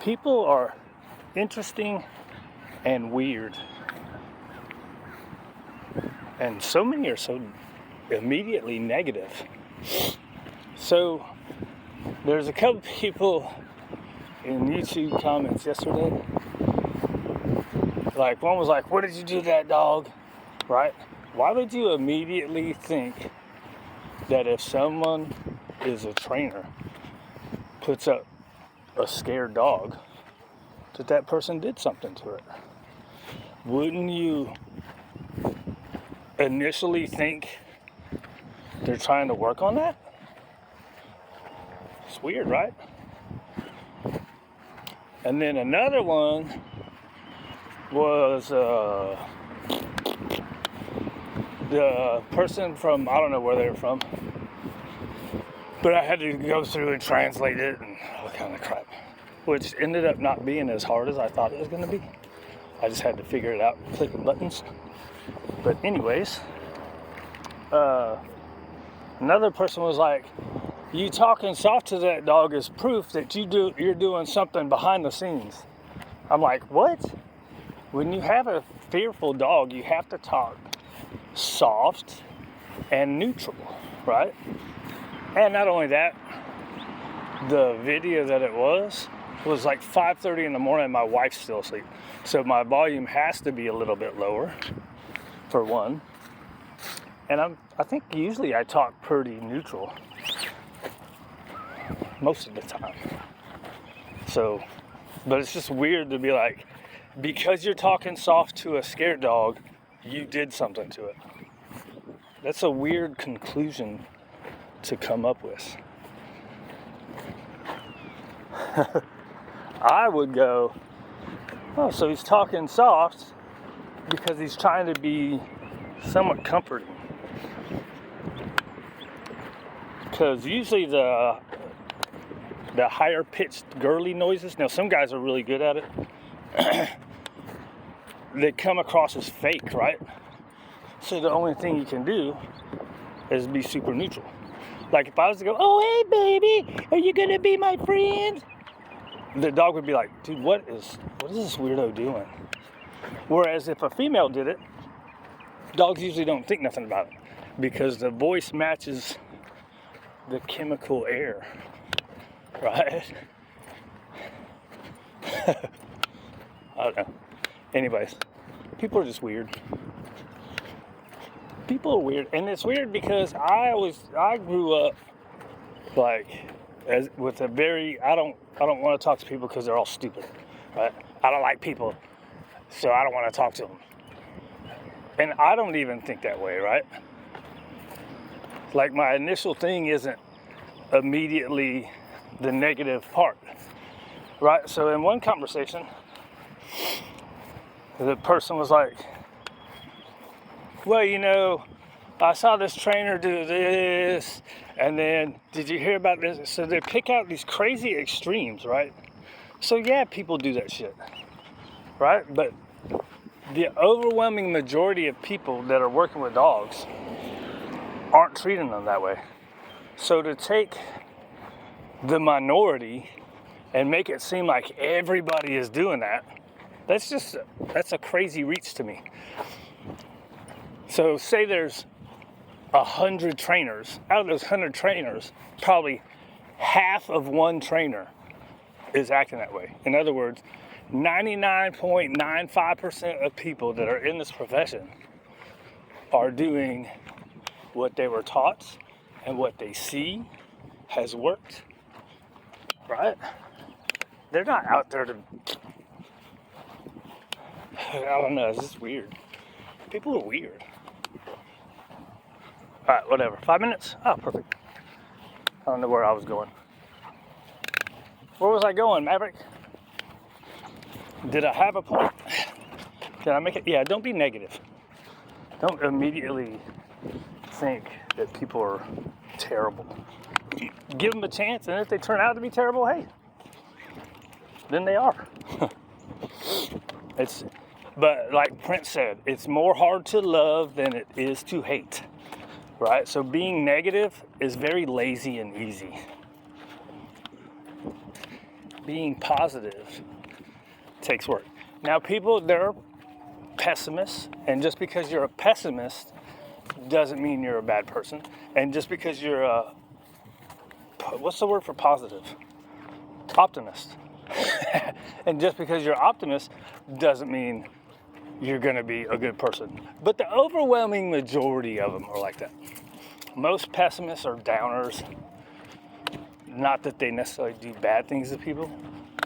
People are interesting and weird. And so many are so immediately negative. So there's a couple people in YouTube comments yesterday. Like one was like, "What did you do to that dog?" Right? Why would you immediately think that if someone is a trainer puts up a scared dog, that person did something to it? Wouldn't you initially think they're trying to work on that? It's weird, right? And then another one was the person from, I don't know where they were from, but I had to go through and translate it and all kind of crap, which ended up not being as hard as I thought it was going to be. I just had to figure it out, clicking buttons. But anyways, another person was like, "You talking soft to that dog is proof that you're doing something behind the scenes." I'm like, what? When you have a fearful dog, you have to talk soft and neutral, right? And not only that, the video that it was like 5:30 in the morning. My wife's still asleep, so my volume has to be a little bit lower, for one. And I think usually I talk pretty neutral most of the time. So, but it's just weird to be like, because you're talking soft to a scared dog, you did something to it. That's a weird conclusion to come up with. I would go, oh, so he's talking soft because he's trying to be somewhat comforting. Because usually the higher pitched girly noises, now some guys are really good at it, they come across as fake, right? So the only thing you can do is be super neutral. Like if I was to go, "Oh, hey baby, are you gonna be my friend?" The dog would be like, "Dude, what is this weirdo doing?" Whereas if a female did it, dogs usually don't think nothing about it because the voice matches the chemical air, right? I don't know. Anyways, people are just weird. People are weird, and it's weird because I grew up like with a very I don't want to talk to people because they're all stupid, right? I don't like people, so I don't want to talk to them. And I don't even think that way, right? Like my initial thing isn't immediately the negative part, right? So in one conversation, the person was like, "Well, you know, I saw this trainer do this, and then did you hear about this?" So they pick out these crazy extremes, right? So yeah, people do that shit, right? But the overwhelming majority of people that are working with dogs aren't treating them that way. So to take the minority and make it seem like everybody is doing that, that's a crazy reach to me. So say there's 100 trainers. Out of those 100 trainers, probably half of one trainer is acting that way. In other words, 99.95% of people that are in this profession are doing what they were taught and what they see has worked, right? They're not out there to, I don't know, it's just weird. People are weird. All right, whatever. 5 minutes? Oh, perfect. I don't know where I was going. Where was I going, Maverick? Did I have a point? Did I make it? Yeah, don't be negative. Don't immediately think that people are terrible. Give them a chance, and if they turn out to be terrible, hey, then they are. But like Prince said, it's more hard to love than it is to hate, right? So being negative is very lazy and easy. being positive takes work. Now, people, they're pessimists, and just because you're a pessimist doesn't mean you're a bad person. And just because you're a, what's the word for positive? Optimist. And just because you're an optimist doesn't mean you're going to be a good person. But the overwhelming majority of them are like that. Most pessimists are downers. Not that they necessarily do bad things to people,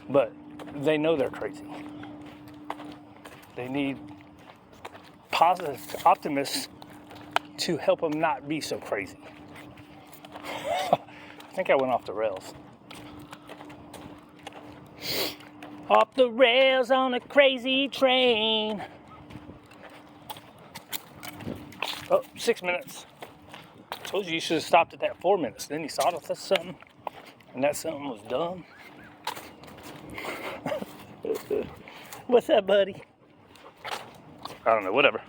but they know they're crazy. They need positive optimists to help them not be so crazy. I think I went off the rails. Off the rails on a crazy train. Oh, 6 minutes. Told you should have stopped at that 4 minutes. Then you saw that's something, and that something was dumb. What's up, buddy? I don't know, whatever.